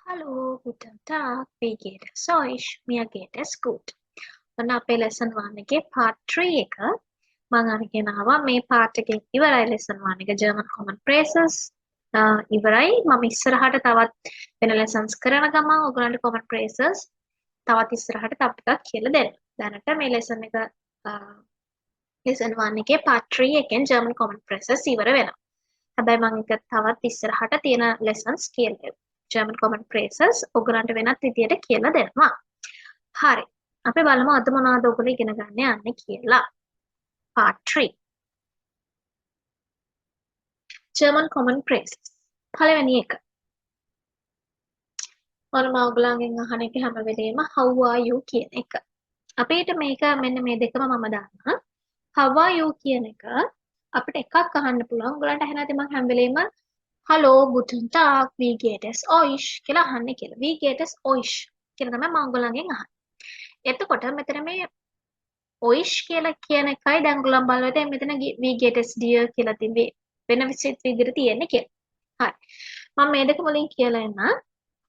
Hallo, guten Tag. Wie geht es euch? Mir geht es gut. ඔන්න අපේ lesson 1 එකේ part 3 එක මම අරගෙන ආවා මේ part එකේ ඉවරයි lesson 1 එක German common phrases ඉවරයි මම ඉස්සරහට තවත් වෙන lessons කරන ගමන් ඔයගලන්ට common phrases තවත් ඉස්සරහට තව ටිකක් කියලා දෙන්න. දැනට මේ lesson එක lesson 1 එකේ part 3 එකෙන් German common phrases ඉවර වෙනවා. හැබැයි මම එක තවත් ඉස්සරහට තියෙන lessons කියලා German common phrases ඔයගලන්ට වෙනත් විදියට කියලා දෙනවා. හරි. අපි බලමු අද මොනවද ඔයගොල්ලෝ ඉගෙන ගන්න යන්නේ කියලා. part 3. German common phrases. පළවෙනි එක. මම ඔයගලන්ගෙන් අහන එක හැම වෙලේම how are you කියන එක. අපිට මේක මෙන්න මේ දෙකම මම දානවා. how are you කියන එක අපිට එකක් අහන්න පුළුවන්. ඔයගලන්ට අහන ඇති මම හැම වෙලේම Hallo, guten Tag, wie geht es euch? කියලා අහන්නේ කියලා. Wie geht es euch? කියලා තමයි මම ඔයගලන්ගෙන් අහන්නේ. එතකොට මෙතන මේ euch කියලා කියන එකයි දැන් ඔයගලන් බලනවා මෙතන wie geht es dir කියලා තිබේ වෙන විදිහට තියෙන්නේ කියලා. හරි. මම මේ දෙක මුලින් කියලා එන්න.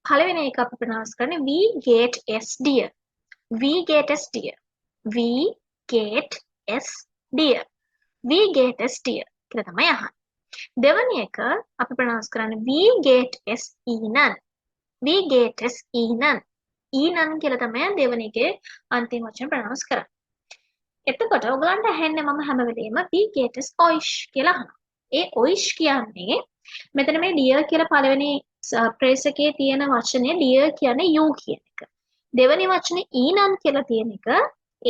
පළවෙනි එක අපි ප්‍රනවුන්ස් කරන්නේ wie geht es dir? Wie geht es dir? Wie geht es dir? Wie geht es dir? කියලා තමයි අහන්නේ. දෙවැනි එක අපි ප්‍රනවුන්ස් කරන්නේ wie geht es ihnen? Wie geht es ihnen? ihnen කියලා තමයි දෙවැනි එකේ අන්තිම වචන ප්‍රනවුන්ස් කරන්නේ. එතකොට ඔයගලන්ට ඇහෙන්නේ මම හැම වෙලේම wie geht es euch කියලා අහනවා. ඒ euch කියන්නේ මෙතන මේ dear කියලා පළවෙනි phrase එකේ තියෙන වචනේ dear කියන්නේ you කියන එක. දෙවෙනි වචනේ ihnen කියලා තියෙන එක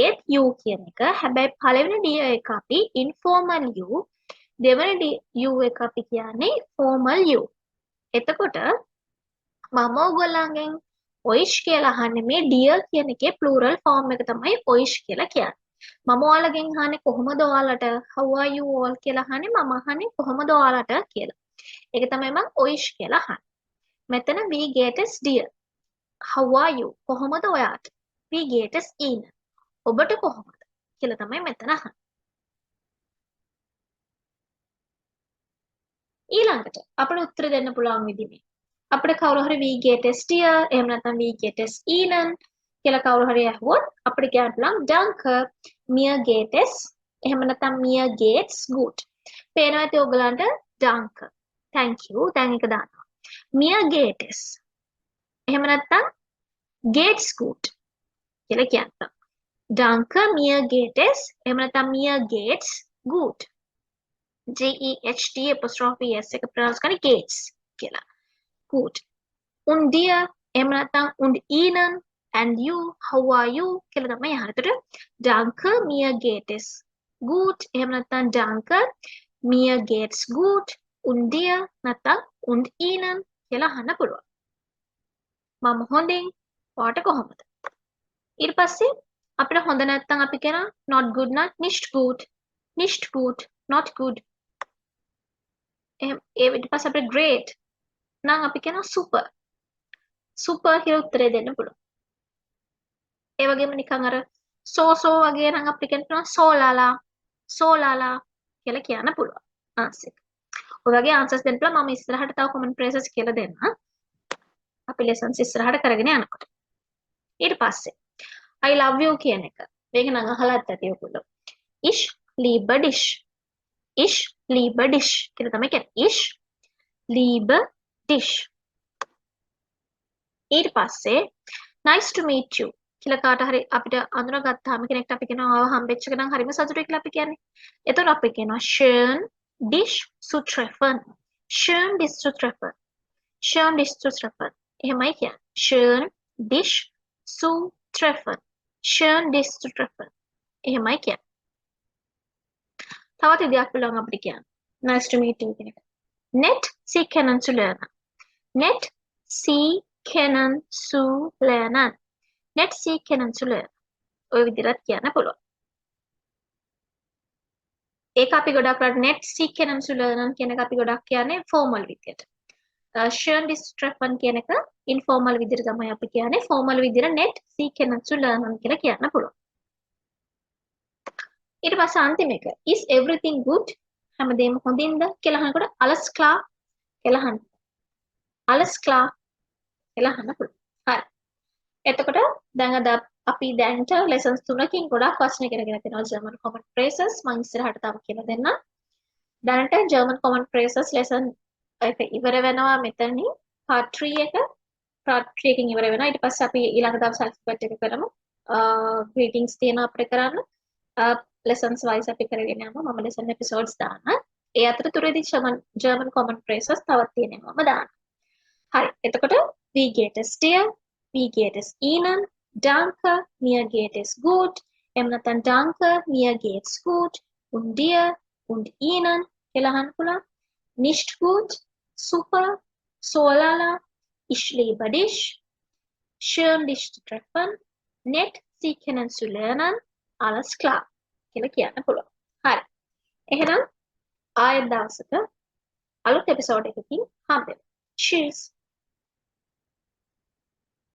ඒත් you කියන එක. හැබැයි පළවෙනි dear එක අපි informal you දෙවෙනි you එක අපි කියන්නේ formal you. එතකොට මම ඔයගොල්ලන්ගෙන් euch කියලා අහන්නේ මේ dear කියන එකේ plural form එක තමයි euch කියලා කියන්නේ. මම ඔයාලගෙන් අහන්නේ කොහොමද ඔයාලට how are you all කියලා අහන්නේ මම අහන්නේ කොහොමද ඔයාලට කියලා. ඒක තමයි මම euch කියලා අහන්නේ. මෙතන wie geht es dir? how are you? කොහොමද ඔයාට? wie geht es ihnen? ඔබට කොහොමද? කියලා තමයි මෙතන අහන්නේ. ඊළඟට අපිට උත්තර දෙන්න පුළුවන් විදිහේ අපිට කවුරු හරි wie geht es dir එහෙම නැත්නම් wie geht es ihnen කියලා කවුරු හරි අහුවොත් අපිට කියන්න පුළුවන් danke mir geht es එහෙම නැත්නම් mir geht's gut පේනවා ඇති ඔයගලන්ට danke thank you දැන් එක දානවා mir geht es එහෙම නැත්නම් geht's gut කියලා කියන්න danke mir geht es එහෙම නැත්නම් mir geht's gut G-E-H-T apostrophe S එක ප්‍රනවුන්ස් කරන්නේ gates කියලා. Good. Und dir එහෙම නැත්නම් und ihnen and you how are you කියලා තමයි අහන්නේ. එතකොට danke mir geht es gut එහෙම නැත්නම් danke mir geht's gut und dir නැත්නම් und ihnen කියලා අහන්න පුළුවන්. මම හොඳින් ඔයාට කොහොමද? ඊට පස්සේ අපිට හොඳ නැත්නම් අපි කියනවා not good නම් nicht gut nicht gut not good ඒ ඊට පස්සේ අපිට great නම් අපි කියනවා super super කියලා උත්තරේ දෙන්න පුළුවන්. ඒ වගේම නිකන් අර so වගේ නම් අපි කියනවා so lala කියලා කියන්න පුළුවන්. answer. ඔය වගේ answers දෙන්න පුළුවන්. මම ඉස්සරහට තව common phrases කියලා දෙන්න. අපි lessons ඉස්සරහට කරගෙන යනකොට. ඊට පස්සේ I love you කියන එක. මේක නම් අහලත් ඇති ඔයගොල්ලෝ. Ich liebe dich. Ich liebe dich කියලා තමයි කියන්නේ. Ich liebe dich. ඊට පස්සේ nice to meet you කියලා කාට හරි අපිට අඳුනගත්තාම කෙනෙක්ට අපි කියනවා ආව හම්බෙච්ච එක නම් හරිම සතුටුයි කියලා අපි කියන්නේ. එතකොට අපි කියනවා schön dich zu treffen. schön dich zu treffen. schön dich zu treffen. එහෙමයි කියන්නේ. schön dich zu treffen. schön dich zu treffen. එහෙමයි කියන්නේ. තවත් ඉදියක් පුළුවන් අපිට කියන්න. nice to meet you කියන එක. nett sie kennen zu lernen. nett sie kennen zu lernen. nett sie kennen zu lernen. ඔය විදිහට කියන්න පුළුවන්. ඒක අපි ගොඩක් කරලා nett sie kennen zu lernen කියන එක අපි ගොඩක් කියන්නේ formal විදිහට. schön dich zu treffen කියන එක informal විදිහට තමයි අපි කියන්නේ. formal විදිහට nett sie kennen zu lernen කියලා කියන්න පුළුවන්. ඊට පස්සේ අන්තිම එක is everything good? හැමදේම හොඳින්ද කියලා අහනකොට alles klar කියලා අහන්න. alles klar කියලා අහන්න පුළුවන්. හරි. එතකොට දැන් අද අපි දැන්ට lessons 3කින් ගොඩාක් වචන ඉගෙන ගෙන තියෙනවා German common phrases. මම ඉස්සරහට තව කියලා දෙන්නම්. දැනට German common phrases lesson එක ඉවර වෙනවා මෙතනින්. part 3 එක part 3 එකකින් ඉවර වෙනවා. ඊට පස්සේ අපි ඊළඟ දවස් alphabet එක කරමු. greetings තියෙනවා අපිට කරන්න. lessons wise අපි කරගෙන යමු. මම lesson episodes දාන්න. ඒ අතරතුරේදී German common phrases තවත් තියෙනවා මම දාන්න. හරි. එතකොට wie geht es dir? Wie geht es Ihnen? Danke, mir geht es gut. එහෙම නැත්නම් danke, mir geht's gut. Und dir und Ihnen කියලා අහන්න පුළුවන්. Nicht gut, super, so lala, ich liebe dich. Schön dich zu treffen. Nett, Sie kennenzulernen. Alles klar. කියලා කියන්න පුළුවන්. හරි. එහෙනම් ආයෙත් දවසක අලුත් එපිසෝඩ් එකකින් හම්බෙමු. Cheers.